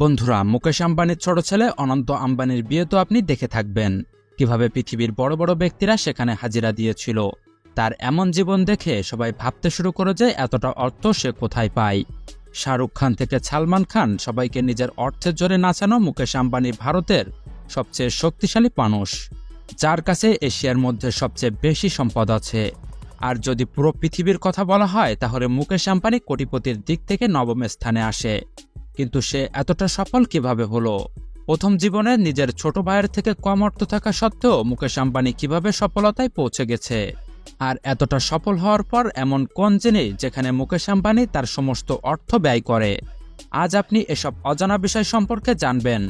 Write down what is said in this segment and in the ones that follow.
বন্ধুরা, মুকেশ আম্বানির ছোট ছেলে অনন্ত আম্বানির বিয়ে তো আপনি দেখে থাকবেন, কিভাবে পৃথিবীর বড় বড় ব্যক্তিরা সেখানে হাজিরা দিয়েছিল। তার এমন জীবন দেখে সবাই ভাবতে শুরু করে যে এতটা অর্থ সে কোথায় পায়। শাহরুখ খান থেকে সালমান খান সবাইকে নিজের অর্থের জোরে নাচানো মুকেশ আম্বানি ভারতের সবচেয়ে শক্তিশালী মানুষ, যার কাছে এশিয়ার মধ্যে সবচেয়ে বেশি সম্পদ আছে। আর যদি পুরো পৃথিবীর কথা বলা হয় তাহলে মুকেশ আম্বানি কোটিপতির দিক থেকে নবম স্থানে আসে। কিন্তু সে এতটা সফল কিভাবে হলো? প্রথম জীবনে নিজের ছোট ভাইয়ের থেকে কম অর্থ থাকা সত্ত্বেও মুকেশ আম্বানি কিভাবে সফলতায় পৌঁছে গেছে? আর এতটা সফল হওয়ার পর এমন কোন জিনিস যেখানে মুকেশ আম্বানি তার সমস্ত অর্থ ব্যয় করে? আজ আপনি এসব অজানা বিষয় সম্পর্কে জানবেন,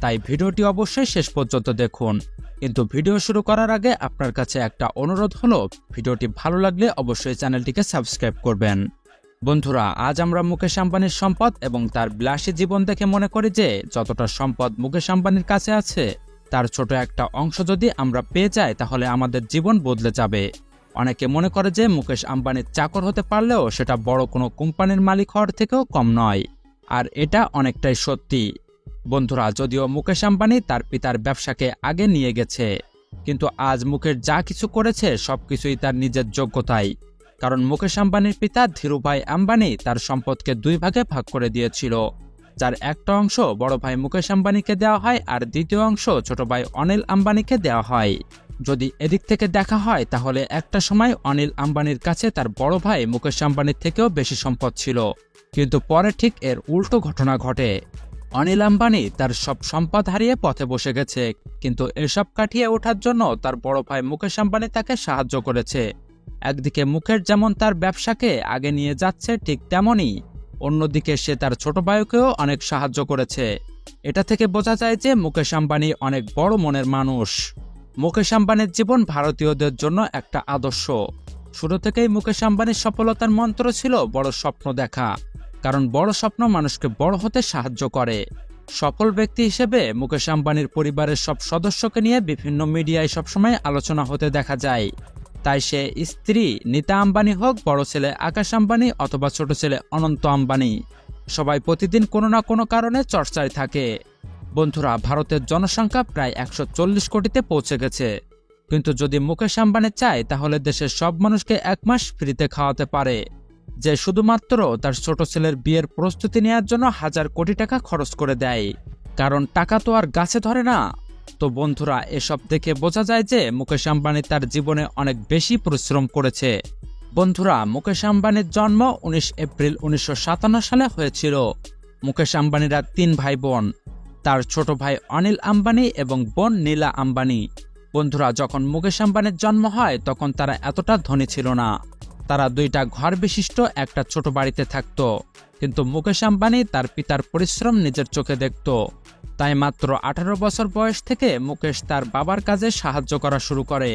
তাই ভিডিওটি অবশ্যই শেষ পর্যন্ত দেখুন। কিন্তু ভিডিও শুরু করার আগে আপনার কাছে একটা অনুরোধ হলো, ভিডিওটি ভালো লাগলে অবশ্যই চ্যানেলটিকে সাবস্ক্রাইব করবেন। বন্ধুরা, আজ আমরা মুকেশ আম্বানির সম্পদ এবং তার বিলাসী জীবন দেখে মনে করি যে যতটা সম্পদ মুকেশ আম্বানির কাছে আছে তার ছোট একটা অংশ যদি আমরা পেয়ে যাই তাহলে আমাদের জীবন বদলে যাবে। অনেকে মনে করে যে মুকেশ আম্বানির চাকর হতে পারলেও সেটা বড় কোনো কোম্পানির মালিক হওয়ার থেকেও কম নয়, আর এটা অনেকটাই সত্যি। বন্ধুরা, যদিও মুকেশ আম্বানি তার পিতার ব্যবসাকে আগে নিয়ে গেছে, কিন্তু আজ মুকেশ যা কিছু করেছে সবকিছুই তার নিজের যোগ্যতায়। কারণ মুকেশ আম্বানির পিতা ধীরুভাই আম্বানি তার সম্পদকে দুই ভাগে ভাগ করে দিয়েছিল, যার একটা অংশ বড় ভাই মুকেশ আম্বানিকে দেওয়া হয় আর দ্বিতীয় অংশ ছোট ভাই অনিল আম্বানিকে দেওয়া হয়। যদি এদিক থেকে দেখা হয় তাহলে একটা সময় অনিল আম্বানির কাছে তার বড় ভাই মুকেশ আম্বানির থেকেও বেশি সম্পদ ছিল, কিন্তু পরে ঠিক এর উল্টো ঘটনা ঘটে। অনিল আম্বানি তার সব সম্পদ হারিয়ে পথে বসে গেছে, কিন্তু এসব কাটিয়ে ওঠার জন্য তার বড় ভাই মুকেশ আম্বানি তাকে সাহায্য করেছে। একদিকে মুকেশ যেমন তার ব্যবসাকে আগে নিয়ে যাচ্ছে, ঠিক তেমনই অন্যদিকে সে তার ছোট ভাইকেও অনেক সাহায্য করেছে। এটা থেকে বোঝা যায় যে মুকেশ আম্বানি অনেক বড় মনের মানুষ। মুকেশ আম্বানির জীবন ভারতীয়দের জন্য একটা আদর্শ। শুরু থেকেই মুকেশ আম্বানির সফলতার মন্ত্র ছিল বড় স্বপ্ন দেখা, কারণ বড় স্বপ্ন মানুষকে বড় হতে সাহায্য করে। সফল ব্যক্তি হিসেবে মুকেশ আম্বানির পরিবারের সব সদস্যকে নিয়ে বিভিন্ন মিডিয়ায় সবসময় আলোচনা হতে দেখা যায়। তাই সে স্ত্রী নীতা আম্বানি হোক, বড় ছেলে আকাশ আম্বানি অথবা ছোট ছেলে অনন্ত আম্বানি, সবাই প্রতিদিন কোনো না কোনো কারণে চর্চায় থাকে। বন্ধুরা, ভারতের জনসংখ্যা প্রায় 140 কোটিতে পৌঁছে গেছে, কিন্তু যদি মুকেশ আম্বানি চায় তাহলে দেশের সব মানুষকে 1 মাস ফ্রিতে খাওয়াতে পারে, যে শুধুমাত্র তার ছোট ছেলের বিয়ের প্রস্তুতি নেওয়ার জন্য হাজার কোটি টাকা খরচ করে দেয়। কারণ টাকা তো আর গাছে ধরে না। তো বন্ধুরা, এসব দেখে বোঝা যায় যে মুকেশ আম্বানি তার জীবনে অনেক বেশি পরিশ্রম করেছে। বন্ধুরা, মুকেশ আম্বানির জন্ম 19 এপ্রিল 1957 সালে হয়েছিল। মুকেশ আম্বানিরা 3 ভাই বোন, তার ছোট ভাই অনিল আম্বানি এবং বোন নীলা আম্বানি। বন্ধুরা, যখন মুকেশ আম্বানির জন্ম হয় তখন তারা এতটা ধনী ছিল না। তারা 2টা ঘর বিশিষ্ট একটা ছোট বাড়িতে থাকত, কিন্তু মুকেশ আম্বানি তার পিতার পরিশ্রম নিজের চোখে দেখত। তাই মাত্র 18 বছর বয়স থেকে মুকেশ তার বাবার কাজে সাহায্য করা শুরু করে।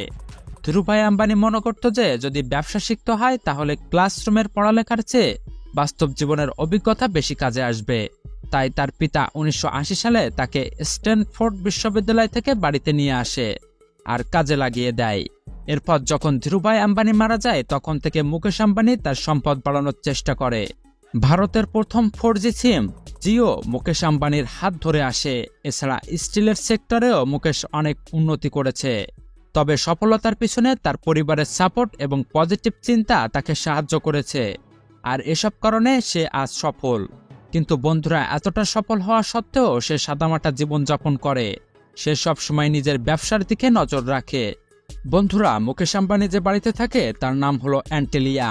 ধীরুভাই আম্বানি মনে করত যে যদি ব্যবসা শিখতে হয় তাহলে ক্লাসরুমের পড়ালেখার চেয়ে বাস্তব জীবনের অভিজ্ঞতা বেশি কাজে আসবে। তাই তার পিতা 1980 সালে তাকে স্ট্যানফোর্ড বিশ্ববিদ্যালয় থেকে বাড়িতে নিয়ে আসে আর কাজে লাগিয়ে দেয়। এরপর যখন ধীরুভাই আম্বানি মারা যায় তখন থেকে মুকেশ আম্বানি তার সম্পদ বাড়ানোর চেষ্টা করে। ভারতের প্রথম 4G সিম জিও মুকেশ আম্বানির হাত ধরে আসে। এছাড়া স্টিলের সেক্টরেও মুকেশ অনেক উন্নতি করেছে। তবে সফলতার পিছনে তার পরিবারের সাপোর্ট এবং পজিটিভ চিন্তা তাকে সাহায্য করেছে, আর এসব কারণে সে আজ সফল। কিন্তু বন্ধুরা, এতটা সফল হওয়া সত্ত্বেও সে সাদামাটা জীবনযাপন করে। সে সবসময় নিজের ব্যবসার দিকে নজর রাখে। বন্ধুরা, মুকেশ আম্বানি যে বাড়িতে থাকে তার নাম হলো অ্যান্টেলিয়া।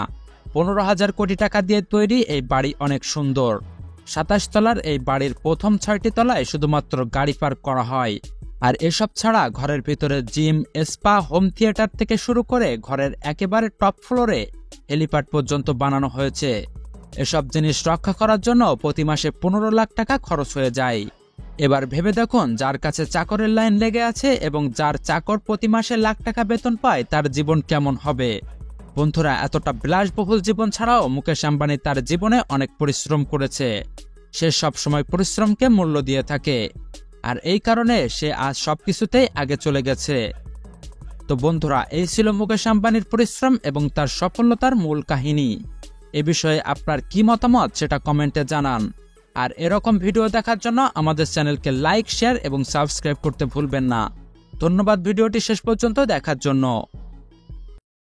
15,000 কোটি টাকা দিয়ে তৈরি এই বাড়ি অনেক সুন্দর। 27 তলার এই বাড়ির প্রথম 6টি তলায় শুধুমাত্র গাড়ি পার্ক করা হয়। আর এসব ছাড়া ঘরের ভিতরে জিম, স্পা, হোম থিয়েটার থেকে শুরু করে ঘরের একেবারে টপ ফ্লোরে হেলিপ্যাড পর্যন্ত বানানো হয়েছে। এসব জিনিস রক্ষা করার জন্য প্রতি মাসে 15 লাখ টাকা খরচ হয়ে যায়। এবার ভেবে দেখুন, যার কাছে চাকরের লাইন লেগে আছে এবং যার চাকর প্রতি মাসে লাখ টাকা বেতন পায় তার জীবন কেমন হবে? বন্ধুরা, এতটা বিলাসবহুল জীবন ছাড়াও মুকেশ আম্বানি তার জীবনে অনেক পরিশ্রম করেছে। সে সবসময় পরিশ্রমকে মূল্য দিয়ে থাকে, আর এই কারণে সে আজ সবকিছুতেই আগে চলে গেছে। তো বন্ধুরা, এই ছিল মুকেশ আম্বানির পরিশ্রম এবং তার সফলতার মূল কাহিনী। এ বিষয়ে আপনার কি মতামত সেটা কমেন্টে জানান। আর এরকম ভিডিও দেখার জন্য আমাদের চ্যানেলকে লাইক, শেয়ার এবং সাবস্ক্রাইব করতে ভুলবেন না। ধন্যবাদ ভিডিওটি শেষ পর্যন্ত দেখার জন্য।